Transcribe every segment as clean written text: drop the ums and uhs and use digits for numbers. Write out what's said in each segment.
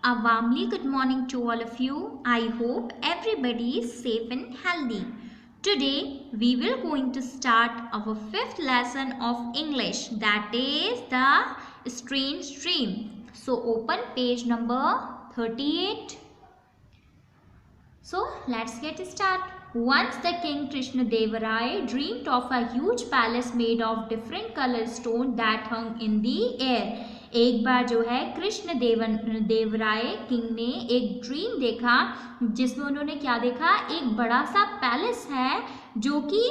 A warmly good morning to all of you. I hope everybody is safe and healthy. Today we will going to start our fifth lesson of English, that is the strange dream. So open page number 38. So let's get started. Once the king Krishnadevaraya dreamed of a huge palace made of different color stone that hung in the air. एक बार जो है Krishna Devaraya king ने एक dream देखा जिसमें उन्होंने क्या देखा, एक बड़ा सा पैलेस है जो कि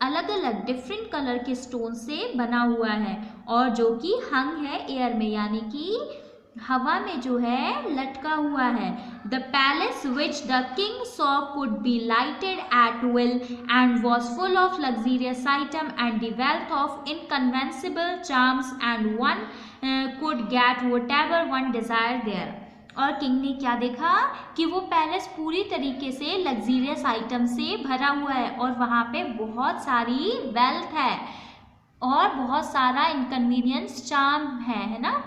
अलग अलग डिफरेंट कलर के स्टोन से बना हुआ है और जो कि हंग है एयर में, यानी कि हवा में जो है लटका हुआ है. The palace which the king saw could be lighted at will and was full of luxurious items and the wealth of inconceivable charms and one could get whatever one desire there. और king ने क्या देखा कि वो palace पूरी तरीके से luxurious item से भरा हुआ है और वहाँ पे बहुत सारी वेल्थ है और बहुत सारा इनकन्वीनियंस चार्म है ना.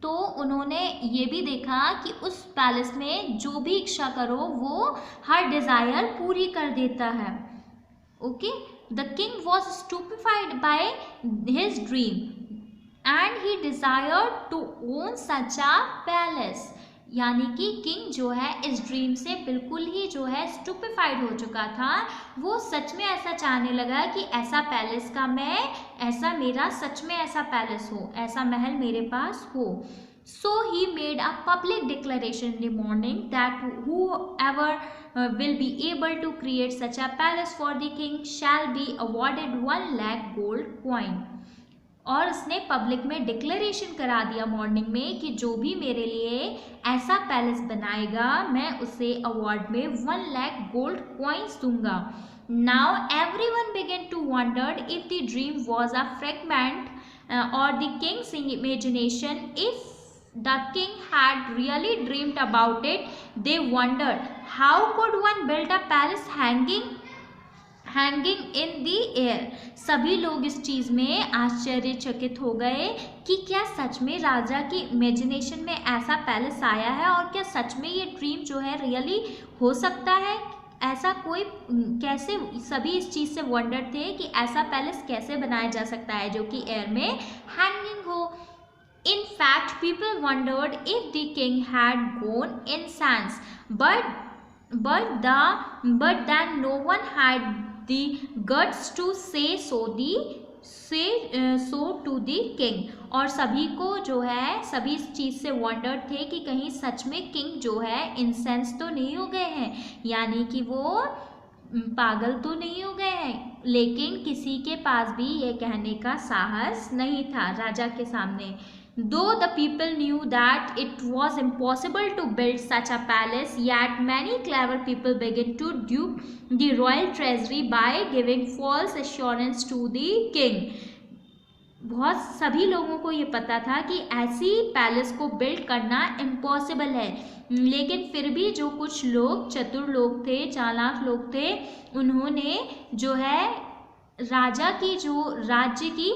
तो उन्होंने ये भी देखा कि उस पैलेस में जो भी इच्छा करो वो हर डिज़ायर पूरी कर देता है. Okay, the king was stupefied by his dream and he desired to own such a palace. यानी कि किंग जो है इस ड्रीम से बिल्कुल ही जो है स्टूपिफाइड हो चुका था. वो सच में ऐसा चाहने लगा कि ऐसा पैलेस का मेरा सच में ऐसा पैलेस हो, ऐसा महल मेरे पास हो. So he made a public declaration in the morning that whoever will be able to create such a palace for the king shall be awarded 1 lakh gold coin. और उसने पब्लिक में डिक्लेरेशन करा दिया morning में कि जो भी मेरे लिए ऐसा पैलेस बनाएगा मैं उसे अवार्ड में 1 लाख गोल्ड कॉइन्स दूंगा. Now everyone began to wonder if the dream was a fragment और the king's imagination. If the king had really dreamed about it, they wondered how could one build a palace hanging in the air. सभी लोग इस चीज़ में आश्चर्यचकित हो गए कि क्या सच में राजा की इमेजिनेशन में ऐसा पैलेस आया है और क्या सच में ये ड्रीम जो है रियली हो सकता है. ऐसा कोई कैसे, सभी इस चीज़ से वंडर थे कि ऐसा पैलेस कैसे बनाया जा सकता है जो कि एयर में हैंगिंग हो. In fact, people wondered if the king had gone insane, but then no one had the guts to say so to the king. और सभी को जो है सभी इस चीज़ से वंडर थे कि कहीं सच में किंग जो है इंसेंस तो नहीं हो गए हैं, यानी कि वो पागल तो नहीं हो गए हैं. लेकिन किसी के पास भी ये कहने का साहस नहीं था राजा के सामने. Though the people knew that it was impossible to build such a palace, yet many clever people began to dupe the royal treasury by giving false assurance to the king. बहुत सभी लोगों को ये पता था कि ऐसी पैलेस को बिल्ड करना इम्पॉसिबल है, लेकिन फिर भी जो कुछ लोग चतुर लोग थे, चालाक लोग थे, उन्होंने जो है राज्य की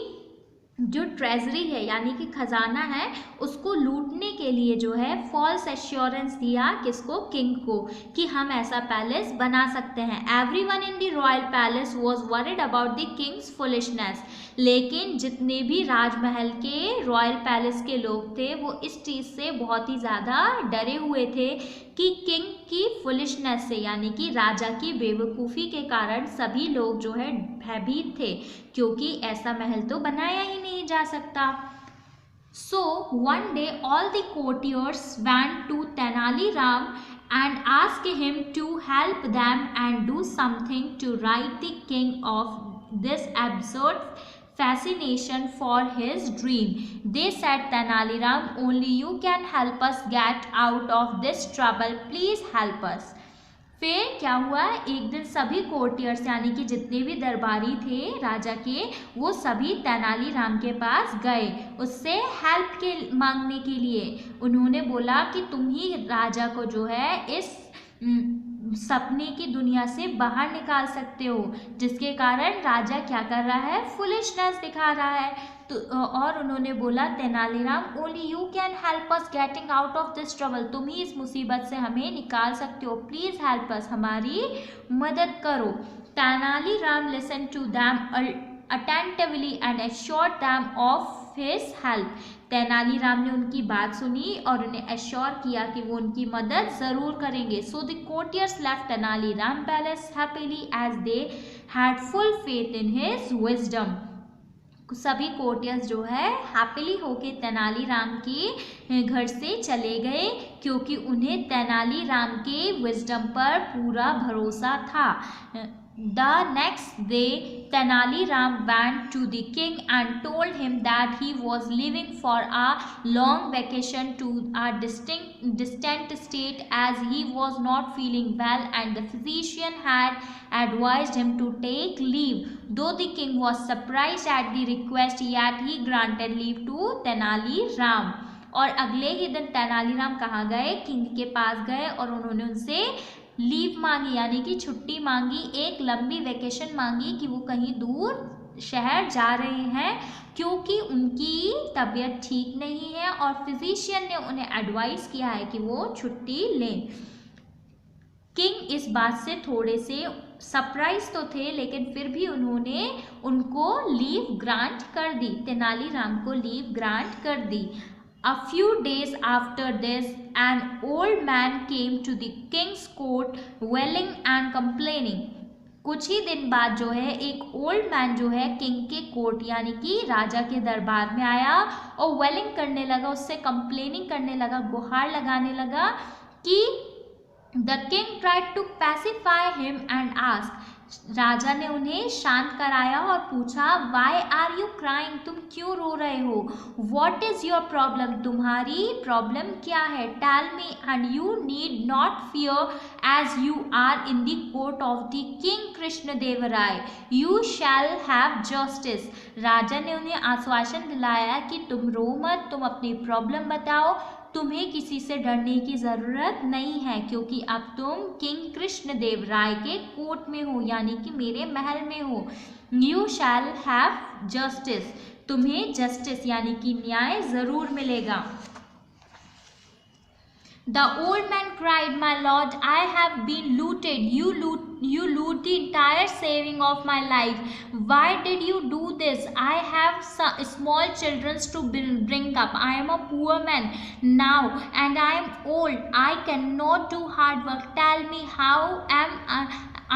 जो ट्रेजरी है यानी कि खजाना है उसको लूटने के लिए जो है फॉल्स एश्योरेंस दिया किसको, किंग को, कि हम ऐसा पैलेस बना सकते हैं. Everyone in the royal palace was worried about the Kings foolishness. लेकिन जितने भी राजमहल के रॉयल पैलेस के लोग थे वो इस चीज़ से बहुत ही ज़्यादा डरे हुए थे कि किंग की फुलिशनेस से, यानी कि राजा की बेवकूफ़ी के कारण सभी लोग जो है भयभीत थे क्योंकि ऐसा महल तो बनाया ही नहीं जा सकता. So one day all the courtiers went to Tenali Ram and asked him to help them and do something to rid the king of this absurd fascination for his dream. They said, Tenali Ram, only you can help us get out of this trouble. Please help us. फिर क्या हुआ, एक दिन सभी courtiers यानी कि जितने भी दरबारी थे राजा के वो सभी तेनाली राम के पास गए उससे हेल्प के मांगने के लिए. उन्होंने बोला कि तुम ही राजा को जो है इस सपने की दुनिया से बाहर निकाल सकते हो, जिसके कारण राजा क्या कर रहा है, फुलिशनेस दिखा रहा है। तो और उन्होंने बोला Tenaliram only you can help us getting out of this trouble, तुम ही इस मुसीबत से हमें निकाल सकते हो, प्लीज हेल्प अस, हमारी मदद करो। Tenaliram listen to them attentively and assured them of his help. Tenaliram ने उनकी बात सुनी और उन्हें एश्योर किया कि वो उनकी मदद जरूर करेंगे। So the courtiers left Tenaliram palace happily as they had full faith in his wisdom. सभी कोर्टियर्स जो है हैप्पीली होके तेनालीराम के घर से चले गए, क्योंकि उन्हें तेनालीराम के विजडम पर पूरा भरोसा था। The next day, Tenali-Ram went to the king and told him that he was leaving for a long vacation to a distant state as he was not feeling well and the physician had advised him to take leave. Though the king was surprised at the request, yet he granted leave to Tenali-Ram. और अगले ही दिन तेनालीराम कहाँ गए, king के पास गए और उन्होंने उनसे लीव मांगी, यानी कि छुट्टी मांगी, एक लंबी वेकेशन मांगी कि वो कहीं दूर शहर जा रहे हैं क्योंकि उनकी तबीयत ठीक नहीं है और फिजिशियन ने उन्हें एडवाइस किया है कि वो छुट्टी लें। किंग इस बात से थोड़े से सरप्राइज तो थे, लेकिन फिर भी उन्होंने उनको लीव ग्रांट कर दी, तेनालीराम को लीव ग्रांट कर दी। A few days after this, an old man came to the king's court, wailing and complaining. कुछ ही दिन बाद जो है एक ओल्ड मैन जो है किंग के कोर्ट यानी कि राजा के दरबार में आया और वेलिंग करने लगा, उससे कंप्लेनिंग करने लगा, गुहार लगाने लगा कि the king tried to pacify him and ask, राजा ने उन्हें शांत कराया और पूछा वाई आर यू क्राइंग, तुम क्यों रो रहे हो, वॉट इज योर प्रॉब्लम, तुम्हारी प्रॉब्लम क्या है, tell me and you need not fear as you are in the court of the king Krishnadevaraya, you shall have justice. राजा ने उन्हें आश्वासन दिलाया कि तुम रो मत, तुम अपनी प्रॉब्लम बताओ, तुम्हें किसी से डरने की ज़रूरत नहीं है क्योंकि अब तुम किंग कृष्णदेवराय के कोर्ट में हो, यानी कि मेरे महल में हो। यू शैल हैव जस्टिस, तुम्हें जस्टिस यानी कि न्याय ज़रूर मिलेगा। The old man cried, "My lord, I have been looted. You loot the entire saving of my life. Why did you do this? I have small children to bring up. I am a poor man now, and I am old. I cannot do hard work. Tell me, how am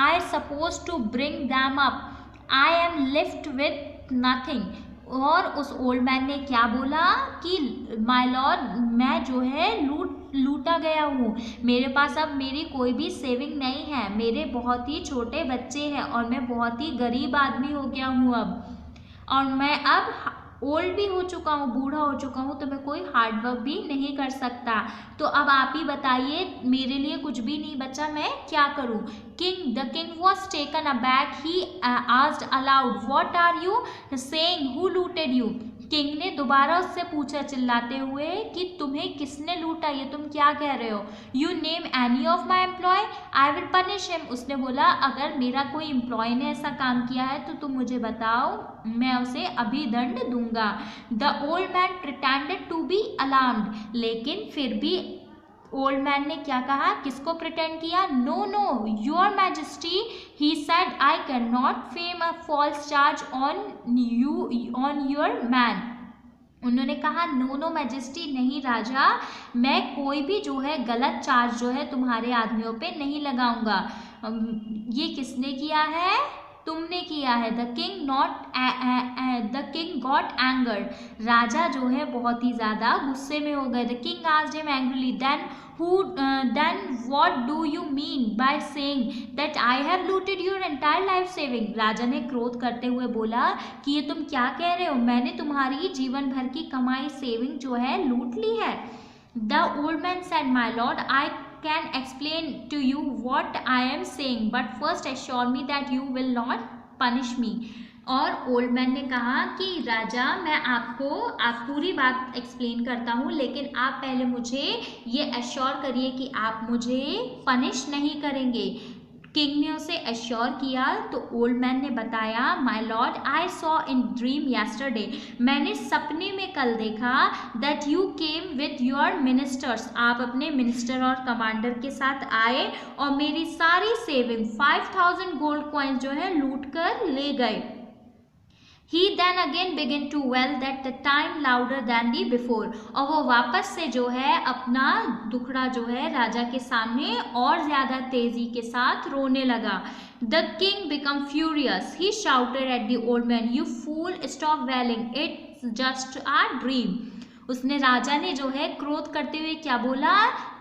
I supposed to bring them up? I am left with nothing." और उस old man ने क्या बोला कि my Lord, मैं जो है लूटा गया हूँ, मेरे पास अब मेरी कोई भी सेविंग नहीं है, मेरे बहुत ही छोटे बच्चे हैं और मैं बहुत ही गरीब आदमी हो गया हूँ अब, और मैं अब ओल्ड भी हो चुका हूँ, बूढ़ा हो चुका हूँ, तो मैं कोई हार्ड वर्क भी नहीं कर सकता, तो अब आप ही बताइए, मेरे लिए कुछ भी नहीं बचा, मैं क्या करूँ। The king was taken aback, he asked aloud, what are you saying, who looted you. King ने दोबारा उससे पूछा चिल्लाते हुए कि तुम्हें किसने लूटा, ये तुम क्या कह रहे हो। You name any of my employ, I will punish him. उसने बोला अगर मेरा कोई एम्प्लॉय ने ऐसा काम किया है तो तुम मुझे बताओ, मैं उसे अभी दंड दूंगा। The old man pretended to be alarmed, लेकिन फिर भी ओल्ड मैन ने क्या कहा, किसको प्रिटेंड किया, no no your majesty, he said I cannot frame a false charge on your man. उन्होंने कहा नो मैजेस्टी, नहीं राजा, मैं कोई भी जो है गलत चार्ज जो है तुम्हारे आदमियों पे नहीं लगाऊंगा। ये किसने किया है, तुमने किया है। द किंग गॉट एंगर्ड, राजा जो है बहुत ही ज़्यादा गुस्से में हो गए। The king asked him angrily, then what do you mean by saying that I have looted your entire life saving? राजा ने क्रोध करते हुए बोला कि ये तुम क्या कह रहे हो, मैंने तुम्हारी जीवन भर की कमाई सेविंग जो है लूट ली है। The old man said, my lord, I can explain to you what I am saying, but first assure me that you will not punish me. और ओल्ड मैन ने कहा कि राजा मैं आपको आप पूरी बात एक्सप्लेन करता हूँ, लेकिन आप पहले मुझे ये एश्योर करिए कि आप मुझे पनिश नहीं करेंगे। किंग ने उसे एश्योर किया तो ओल्ड मैन ने बताया, my Lord I saw in dream yesterday, मैंने सपने में कल देखा that you came with your ministers, आप अपने मिनिस्टर और कमांडर के साथ आए और मेरी सारी सेविंग 5000 गोल्ड कॉइन्स जो है लूट कर ले गए। He then again began to wail that the time louder than the before, और वो वापस से जो है अपना दुखड़ा जो है राजा के सामने और ज्यादा तेजी के साथ रोने लगा। The king became furious. He shouted at the old man, "You fool, stop wailing. It's just a dream." उसने राजा ने जो है क्रोध करते हुए क्या बोला,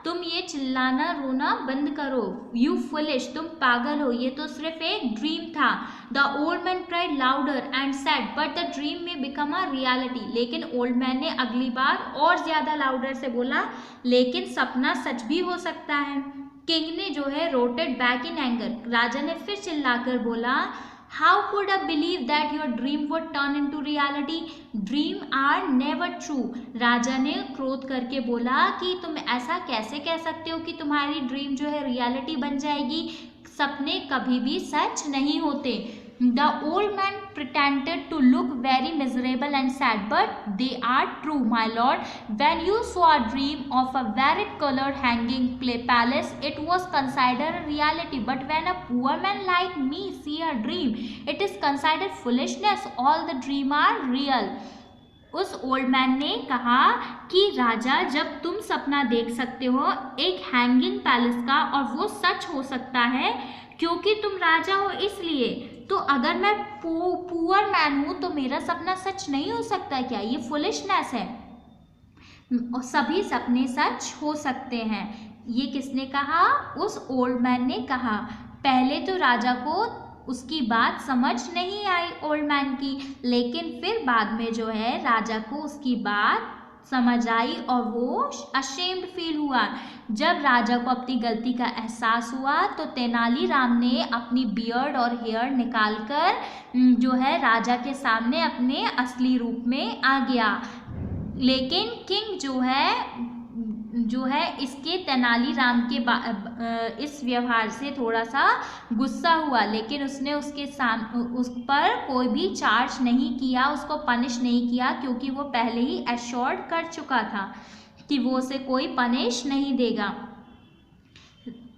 तुम ये चिल्लाना रोना बंद करो, यू फुलिश, तुम पागल हो, ये तो सिर्फ एक ड्रीम था। The old man cried louder and said, but the dream में बिकम अ रियलिटी, लेकिन ओल्ड मैन ने अगली बार और ज्यादा लाउडर से बोला, लेकिन सपना सच भी हो सकता है। किंग ने जो है रोटेड बैक इन एंगर, राजा ने फिर चिल्लाकर बोला, How could I believe that your dream would turn into reality? Dream are never true. राजा ने क्रोध करके बोला कि तुम ऐसा कैसे कह सकते हो कि तुम्हारी ड्रीम जो है रियलिटी बन जाएगी, सपने कभी भी सच नहीं होते। The old man pretended to look very miserable and sad, but they are true, my lord. When you saw a dream of a varied-colored hanging palace, it was considered a reality. But when a poor man like me see a dream, it is considered foolishness. All the dreams are real. उस old man ने कहा कि राजा, जब तुम सपना देख सकते हो एक हैंगिंग पैलेस का, और वो सच हो सकता है क्योंकि तुम राजा हो इसलिए, तो अगर मैं पुअर मैन हूं तो मेरा सपना सच नहीं हो सकता क्या? ये फुलिशनेस है। सभी सपने सच हो सकते हैं। ये किसने कहा? उस ओल्ड मैन ने कहा। पहले तो राजा को उसकी बात समझ नहीं आई ओल्ड मैन की, लेकिन फिर बाद में जो है राजा को उसकी बात समझ आई और वो अशेम्ड फील हुआ। जब राजा को अपनी गलती का एहसास हुआ तो तेनालीराम ने अपनी बियर्ड और हेयर निकालकर जो है राजा के सामने अपने असली रूप में आ गया। लेकिन किंग जो है इसके तेनालीराम के इस व्यवहार से थोड़ा सा गुस्सा हुआ, लेकिन उसने उस पर कोई भी चार्ज नहीं किया, उसको पनिश नहीं किया, क्योंकि वो पहले ही एश्योर्ड कर चुका था कि वो उसे कोई पनिश नहीं देगा।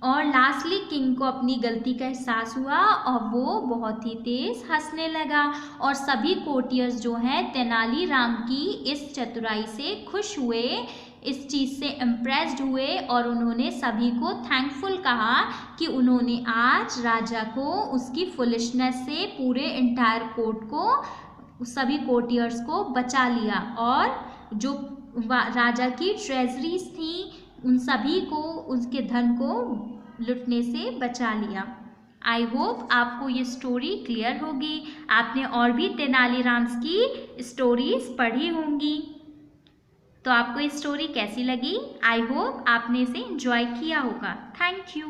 और लास्टली किंग को अपनी गलती का एहसास हुआ और वो बहुत ही तेज हंसने लगा, और सभी कोर्टियर्स जो हैं तेनालीराम की इस चतुराई से खुश हुए, इस चीज़ से इम्प्रेस्ड हुए, और उन्होंने सभी को थैंकफुल कहा कि उन्होंने आज राजा को उसकी फुलिशनेस से पूरे एंटायर कोर्ट को, सभी कोर्टियर्स को बचा लिया, और जो राजा की ट्रेजरीज थी उन सभी को, उसके धन को लुटने से बचा लिया। आई होप आपको ये स्टोरी क्लियर होगी। आपने और भी तेनालीराम की स्टोरीज पढ़ी होंगी, तो आपको ये स्टोरी कैसी लगी? आई होप आपने इसे एंजॉय किया होगा। Thank you.